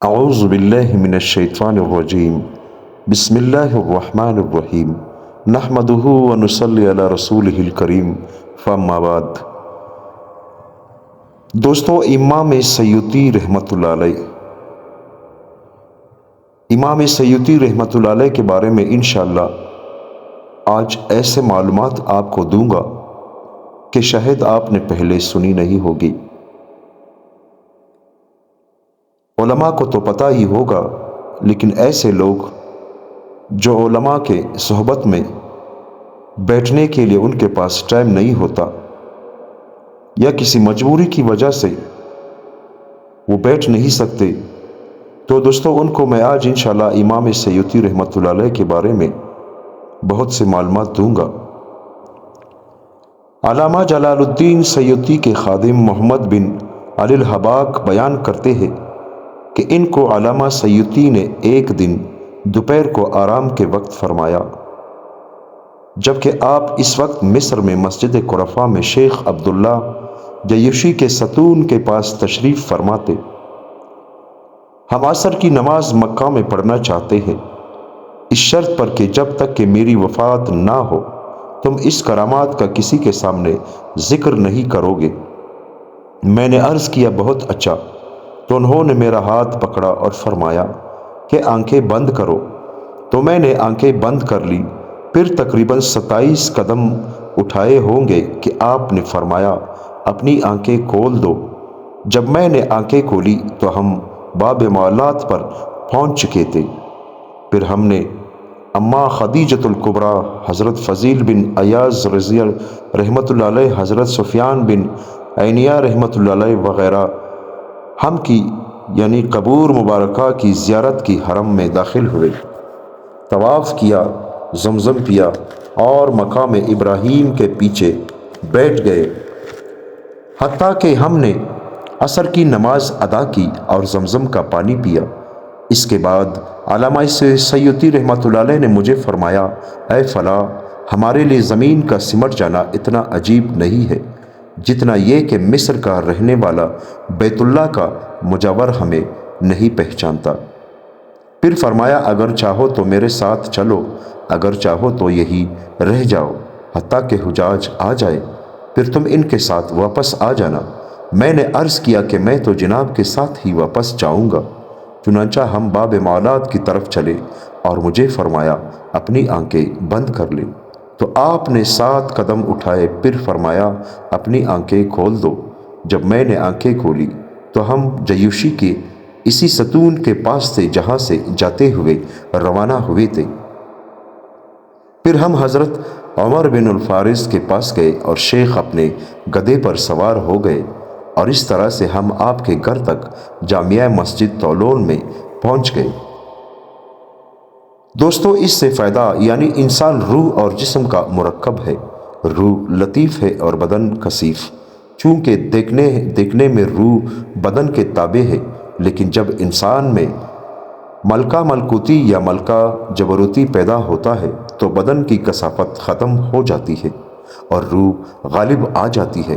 اعوذ باللہ من الشیطان الرجیم بسم اللہ الرحمن الرحیم نحمدہ ونصلی علی رسولہ الکریم فاما بعد۔ دوستو، امام سیوطی رحمۃ اللہ علیہ کے بارے میں انشاءاللہ آج ایسے معلومات آپ کو دوں گا کہ شاید آپ نے پہلے سنی نہیں ہوگی۔ علماء کو تو پتہ ہی ہوگا، لیکن ایسے لوگ جو علماء کے صحبت میں بیٹھنے کے لیے ان کے پاس ٹائم نہیں ہوتا یا کسی مجبوری کی وجہ سے وہ بیٹھ نہیں سکتے، تو دوستو ان کو میں آج انشاءاللہ امام سیوطی رحمۃ اللہ علیہ کے بارے میں بہت سے معلومات دوں گا۔ علامہ جلال الدین سیوطی کے خادم محمد بن علی الحباق بیان کرتے ہیں کہ ان کو علامہ سیوطی نے ایک دن دوپہر کو آرام کے وقت فرمایا، جبکہ آپ اس وقت مصر میں مسجد قرفہ میں شیخ عبداللہ جیوشی کے ستون کے پاس تشریف فرماتے۔ ہم عصر کی نماز مکہ میں پڑھنا چاہتے ہیں، اس شرط پر کہ جب تک کہ میری وفات نہ ہو تم اس کرامات کا کسی کے سامنے ذکر نہیں کرو گے۔ میں نے عرض کیا بہت اچھا، تو انہوں نے میرا ہاتھ پکڑا اور فرمایا کہ آنکھیں بند کرو، تو میں نے آنکھیں بند کر لی۔ پھر تقریباً 27 قدم اٹھائے ہوں گے کہ آپ نے فرمایا اپنی آنکھیں کھول دو۔ جب میں نے آنکھیں کھولی تو ہم باب معلات پر پہنچ چکے تھے۔ پھر ہم نے اماں خدیجۃ الکبریٰ، حضرت فضیل بن ایاز رضی رحمۃ اللہ علیہ، حضرت سفیان بن عینیہ رحمۃ اللہ علیہ وغیرہ ہم کی یعنی قبور مبارکہ کی زیارت کی حرم میں داخل ہوئے، طواف کیا، زمزم پیا اور مقام ابراہیم کے پیچھے بیٹھ گئے، حتیٰ کہ ہم نے عصر کی نماز ادا کی اور زمزم کا پانی پیا۔ اس کے بعد علامہ سیوطی رحمۃ اللہ علیہ نے مجھے فرمایا، اے فلاں، ہمارے لیے زمین کا سمٹ جانا اتنا عجیب نہیں ہے جتنا یہ کہ مصر کا رہنے والا بیت اللہ کا مجاور ہمیں نہیں پہچانتا۔ پھر فرمایا اگر چاہو تو میرے ساتھ چلو، اگر چاہو تو یہی رہ جاؤ حتیٰ کہ حجاج آ جائے، پھر تم ان کے ساتھ واپس آ جانا۔ میں نے عرض کیا کہ میں تو جناب کے ساتھ ہی واپس جاؤں گا۔ چنانچہ ہم باب معلات کی طرف چلے اور مجھے فرمایا اپنی آنکھیں بند کر لے، تو آپ نے 7 قدم اٹھائے، پھر فرمایا اپنی آنکھیں کھول دو۔ جب میں نے آنکھیں کھولی تو ہم جیوشی کے اسی ستون کے پاس سے جہاں سے جاتے ہوئے روانہ ہوئے تھے۔ پھر ہم حضرت عمر بن الفارس کے پاس گئے اور شیخ اپنے گدھے پر سوار ہو گئے، اور اس طرح سے ہم آپ کے گھر تک جامعہ مسجد طولون میں پہنچ گئے۔ دوستو، اس سے فائدہ یعنی انسان روح اور جسم کا مرکب ہے۔ روح لطیف ہے اور بدن کثیف، چونکہ دیکھنے میں روح بدن کے تابع ہے، لیکن جب انسان میں ملکہ ملکوتی یا ملکہ جبروتی پیدا ہوتا ہے تو بدن کی کثافت ختم ہو جاتی ہے اور روح غالب آ جاتی ہے۔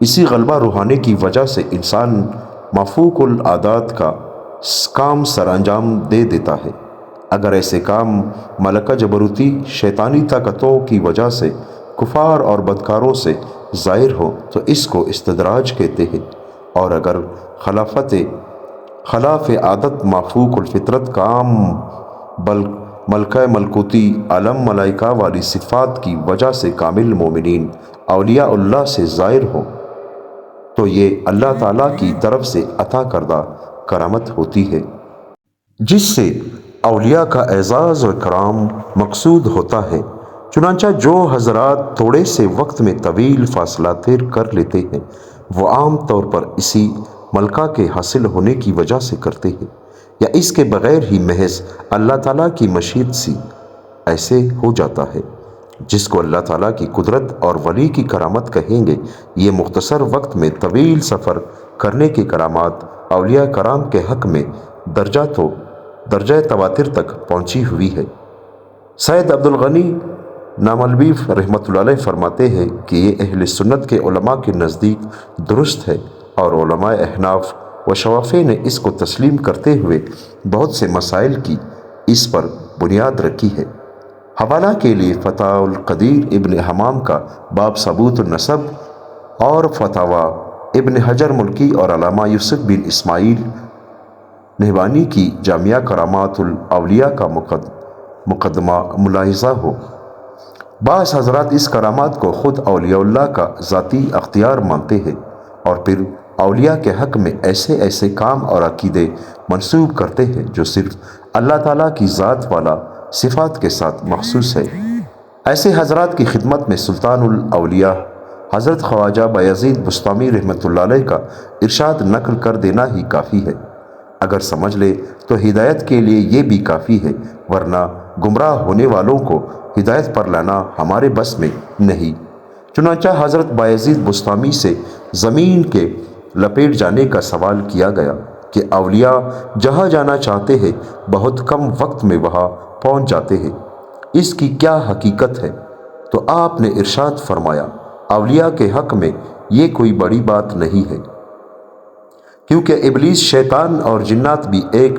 اسی غلبہ روحانی کی وجہ سے انسان مفوق العادات کا کام سر انجام دے دیتا ہے۔ اگر ایسے کام ملکہ جبروتی شیطانی طاقتوں کی وجہ سے کفار اور بدکاروں سے ظاہر ہو تو اس کو استدراج کہتے ہیں، اور اگر خلاف عادت مفوق الفطرت کام ملکہ ملکوتی عالم ملائکہ والی صفات کی وجہ سے کامل مومنین اولیاء اللہ سے ظاہر ہو تو یہ اللہ تعالیٰ کی طرف سے عطا کردہ کرامت ہوتی ہے، جس سے اولیاء کا اعزاز و اکرام مقصود ہوتا ہے۔ چنانچہ جو حضرات تھوڑے سے وقت میں طویل فاصلہ طے کر لیتے ہیں وہ عام طور پر اسی ملکہ کے حاصل ہونے کی وجہ سے کرتے ہیں، یا اس کے بغیر ہی محض اللہ تعالیٰ کی مشیت سے ایسے ہو جاتا ہے، جس کو اللہ تعالیٰ کی قدرت اور ولی کی کرامت کہیں گے۔ یہ مختصر وقت میں طویل سفر کرنے کی کرامات اولیاء کرام کے حق میں درجہ تواتر تک پہنچی ہوئی ہے۔ سید عبدالغنی ناملوی رحمۃ اللہ علیہ فرماتے ہیں کہ یہ اہل سنت کے علماء کے نزدیک درست ہے، اور علماء احناف و شوافے نے اس کو تسلیم کرتے ہوئے بہت سے مسائل کی اس پر بنیاد رکھی ہے۔ حوالہ کے لیے فتح القدیر ابن حمام کا باب ثبوت النسب اور فتاوی ابن حجر ملکی اور علامہ یوسف بن اسماعیل نہبانی کی جامعہ کرامات الاولیاء کا مقدمہ ملاحظہ ہو۔ بعض حضرات اس کرامات کو خود اولیاء اللہ کا ذاتی اختیار مانتے ہیں اور پھر اولیاء کے حق میں ایسے ایسے کام اور عقیدے منسوب کرتے ہیں جو صرف اللہ تعالیٰ کی ذات والا صفات کے ساتھ مخصوص ہے۔ ایسے حضرات کی خدمت میں سلطان الاولیاء حضرت خواجہ بایزید بسطامی رحمۃ اللہ علیہ کا ارشاد نقل کر دینا ہی کافی ہے۔ اگر سمجھ لے تو ہدایت کے لیے یہ بھی کافی ہے، ورنہ گمراہ ہونے والوں کو ہدایت پر لانا ہمارے بس میں نہیں۔ چنانچہ حضرت بایزید بسطامی سے زمین کے لپیٹ جانے کا سوال کیا گیا کہ اولیاء جہاں جانا چاہتے ہیں بہت کم وقت میں وہاں پہنچ جاتے ہیں، اس کی کیا حقیقت ہے؟ تو آپ نے ارشاد فرمایا، اولیاء کے حق میں یہ کوئی بڑی بات نہیں ہے، کیونکہ ابلیس، شیطان اور جنات بھی ایک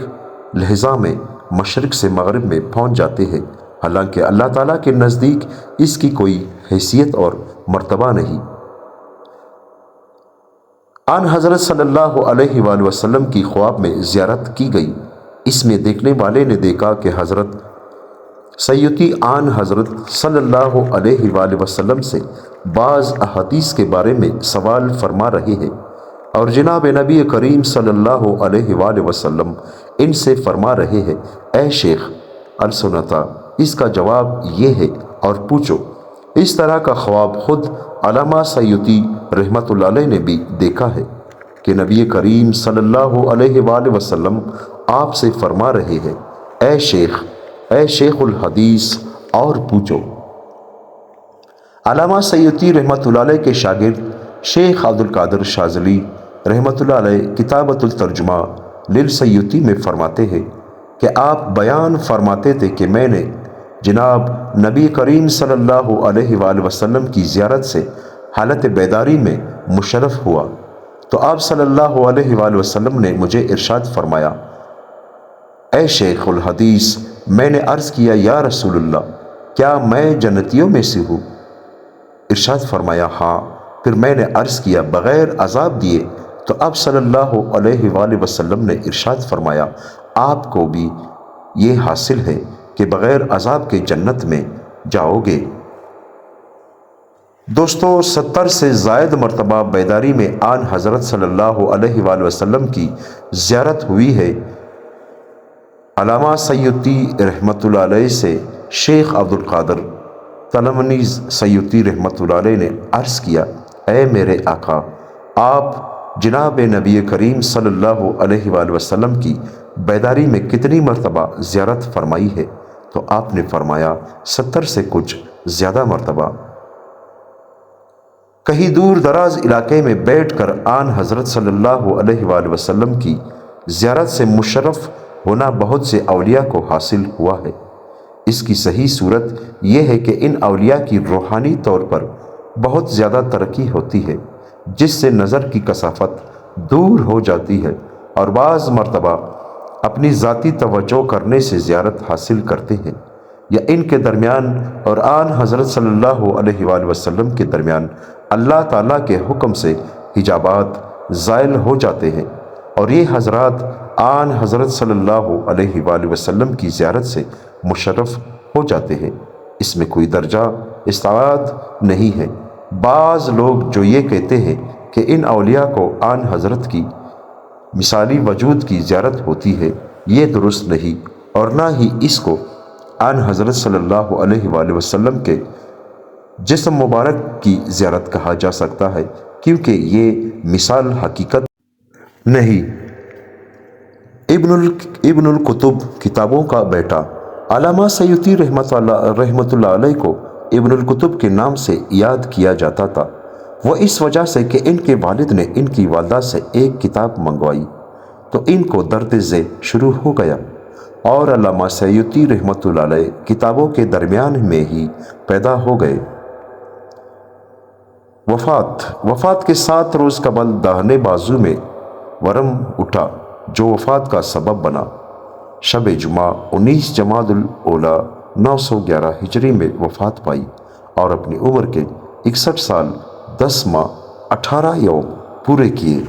لحظہ میں مشرق سے مغرب میں پہنچ جاتے ہیں، حالانکہ اللہ تعالیٰ کے نزدیک اس کی کوئی حیثیت اور مرتبہ نہیں۔ آن حضرت صلی اللہ علیہ وآلہ وسلم کی خواب میں زیارت کی گئی۔ اس میں دیکھنے والے نے دیکھا کہ حضرت سیدی آن حضرت صلی اللہ علیہ وآلہ وسلم سے بعض احادیث کے بارے میں سوال فرما رہے ہیں اور جناب نبی کریم صلی اللہ علیہ وآلہ وسلم ان سے فرما رہے ہیں، اے شیخ السنتا، اس کا جواب یہ ہے اور پوچھو۔ اس طرح کا خواب خود علامہ سیوطی رحمۃ اللہ علیہ نے بھی دیکھا ہے کہ نبی کریم صلی اللہ علیہ وآلہ وسلم آپ سے فرما رہے ہیں، اے شیخ الحدیث اور پوچھو۔ علامہ سیوطی رحمۃ اللہ علیہ کے شاگرد شیخ عبدالقادر شاذلی رحمۃ اللہ علیہ کتابۃ الترجمہ للسیوطی میں فرماتے ہیں کہ آپ بیان فرماتے تھے کہ میں نے جناب نبی کریم صلی اللہ علیہ وآلہ وسلم کی زیارت سے حالت بیداری میں مشرف ہوا تو آپ صلی اللہ علیہ وآلہ وسلم نے مجھے ارشاد فرمایا، اے شیخ الحدیث، میں نے عرض کیا یا رسول اللہ، کیا میں جنتیوں میں سے ہوں؟ ارشاد فرمایا ہاں۔ پھر میں نے عرض کیا بغیر عذاب دیے؟ تو آپ صلی اللہ علیہ وآلہ وسلم نے ارشاد فرمایا، آپ کو بھی یہ حاصل ہے کہ بغیر عذاب کے جنت میں جاؤ گے۔ دوستو، 70 سے زائد مرتبہ بیداری میں آن حضرت صلی اللہ علیہ وآلہ وسلم کی زیارت ہوئی ہے۔ علامہ سیوطی رحمۃ اللہ علیہ سے شیخ عبدالقادر تلمنیز سیوطی رحمۃ اللہ علیہ نے عرض کیا، اے میرے آقا، آپ جناب نبی کریم صلی اللہ علیہ وآلہ وسلم کی بیداری میں کتنی مرتبہ زیارت فرمائی ہے؟ تو آپ نے فرمایا 70 سے کچھ زیادہ مرتبہ۔ کہیں دور دراز علاقے میں بیٹھ کر آن حضرت صلی اللہ علیہ وآلہ وسلم کی زیارت سے مشرف ہونا بہت سے اولیاء کو حاصل ہوا ہے۔ اس کی صحیح صورت یہ ہے کہ ان اولیاء کی روحانی طور پر بہت زیادہ ترقی ہوتی ہے، جس سے نظر کی کثافت دور ہو جاتی ہے، اور بعض مرتبہ اپنی ذاتی توجہ کرنے سے زیارت حاصل کرتے ہیں، یا ان کے درمیان اور آن حضرت صلی اللہ علیہ وآلہ وسلم کے درمیان اللہ تعالیٰ کے حکم سے حجابات زائل ہو جاتے ہیں، اور یہ حضرات آن حضرت صلی اللہ علیہ وآلہ وسلم کی زیارت سے مشرف ہو جاتے ہیں۔ اس میں کوئی درجہ استعداد نہیں ہے۔ بعض لوگ جو یہ کہتے ہیں کہ ان اولیاء کو آن حضرت کی مثالی وجود کی زیارت ہوتی ہے، یہ درست نہیں، اور نہ ہی اس کو آن حضرت صلی اللہ علیہ وآلہ وسلم کے جسم مبارک کی زیارت کہا جا سکتا ہے، کیونکہ یہ مثال حقیقت نہیں۔ ابن القطب کتابوں کا بیٹا علامہ سیوطی رحمۃ اللہ علیہ کو ابن القطب کے نام سے یاد کیا جاتا تھا، وہ اس وجہ سے کہ ان کے والد نے ان کی والدہ سے ایک کتاب منگوائی تو ان کو درد ذیل شروع ہو گیا، اور علامہ سیوطی رحمۃ اللہ علیہ کتابوں کے درمیان میں ہی پیدا ہو گئے۔ وفات کے 7 روز قبل داہنے بازو میں ورم اٹھا جو وفات کا سبب بنا۔ شب جمعہ 19 جمادی الاولیٰ 911 ہجری میں وفات پائی اور اپنی عمر کے 61 سال 10 ماہ 18 یوم پورے کیے۔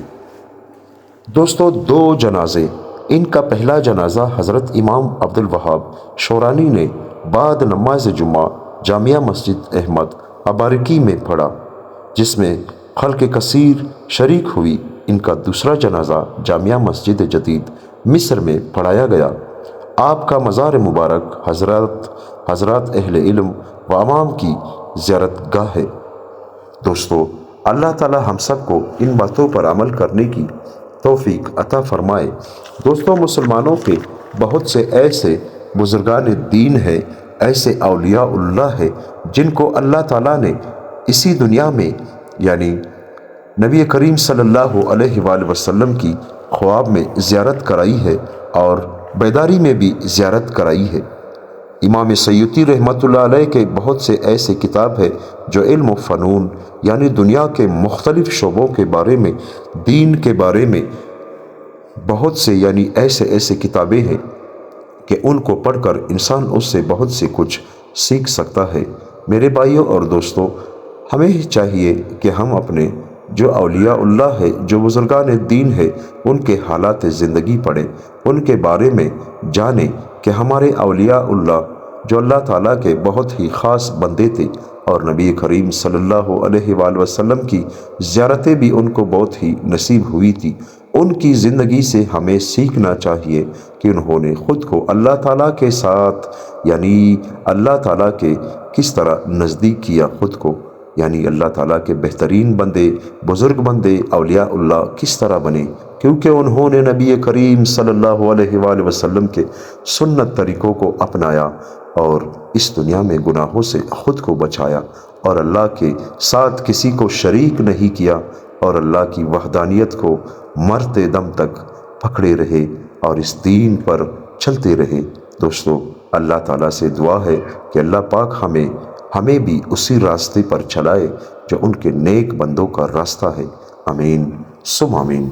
دوستو، 2 جنازے۔ ان کا پہلا جنازہ حضرت امام عبدالوہاب شورانی نے بعد نماز جمعہ جامعہ مسجد احمد ابارکی میں پڑھا، جس میں خلق کثیر شریک ہوئی۔ ان کا دوسرا جنازہ جامعہ مسجد جدید مصر میں پڑھایا گیا۔ آپ کا مزار مبارک حضرات اہل علم و عوام کی زیارت گاہ ہے۔ دوستو، اللہ تعالی ہم سب کو ان باتوں پر عمل کرنے کی توفیق عطا فرمائے۔ دوستو، مسلمانوں کے بہت سے ایسے بزرگان دین ہیں، ایسے اولیاء اللہ ہیں جن کو اللہ تعالیٰ نے اسی دنیا میں یعنی نبی کریم صلی اللہ علیہ وآلہ وسلم کی خواب میں زیارت کرائی ہے اور بیداری میں بھی زیارت کرائی ہے۔ امام سیوطی رحمۃ اللہ علیہ کے بہت سے ایسے کتاب ہیں جو علم و فنون یعنی دنیا کے مختلف شعبوں کے بارے میں، دین کے بارے میں بہت سے یعنی ایسے کتابیں ہیں کہ ان کو پڑھ کر انسان اس سے بہت سے کچھ سیکھ سکتا ہے۔ میرے بھائیوں اور دوستوں، ہمیں چاہیے کہ ہم اپنے جو اولیاء اللہ ہے، جو بزرگان دین ہے، ان کے حالات زندگی پڑھیں، ان کے بارے میں جانیں کہ ہمارے اولیاء اللہ جو اللہ تعالیٰ کے بہت ہی خاص بندے تھے اور نبی کریم صلی اللہ علیہ وآلہ وسلم کی زیارتیں بھی ان کو بہت ہی نصیب ہوئی تھی۔ ان کی زندگی سے ہمیں سیکھنا چاہیے کہ انہوں نے خود کو اللہ تعالیٰ کے ساتھ یعنی اللہ تعالیٰ کے کس طرح نزدیک کیا، خود کو یعنی اللہ تعالیٰ کے بہترین بندے، بزرگ بندے، اولیاء اللہ کس طرح بنے، کیونکہ انہوں نے نبی کریم صلی اللہ علیہ وآلہ وسلم کے سنت طریقوں کو اپنایا اور اس دنیا میں گناہوں سے خود کو بچایا اور اللہ کے ساتھ کسی کو شریک نہیں کیا اور اللہ کی وحدانیت کو مرتے دم تک پکڑے رہے اور اس دین پر چلتے رہے۔ دوستو، اللہ تعالیٰ سے دعا ہے کہ اللہ پاک ہمیں بھی اسی راستے پر چلائے جو ان کے نیک بندوں کا راستہ ہے۔ آمین ثم آمین۔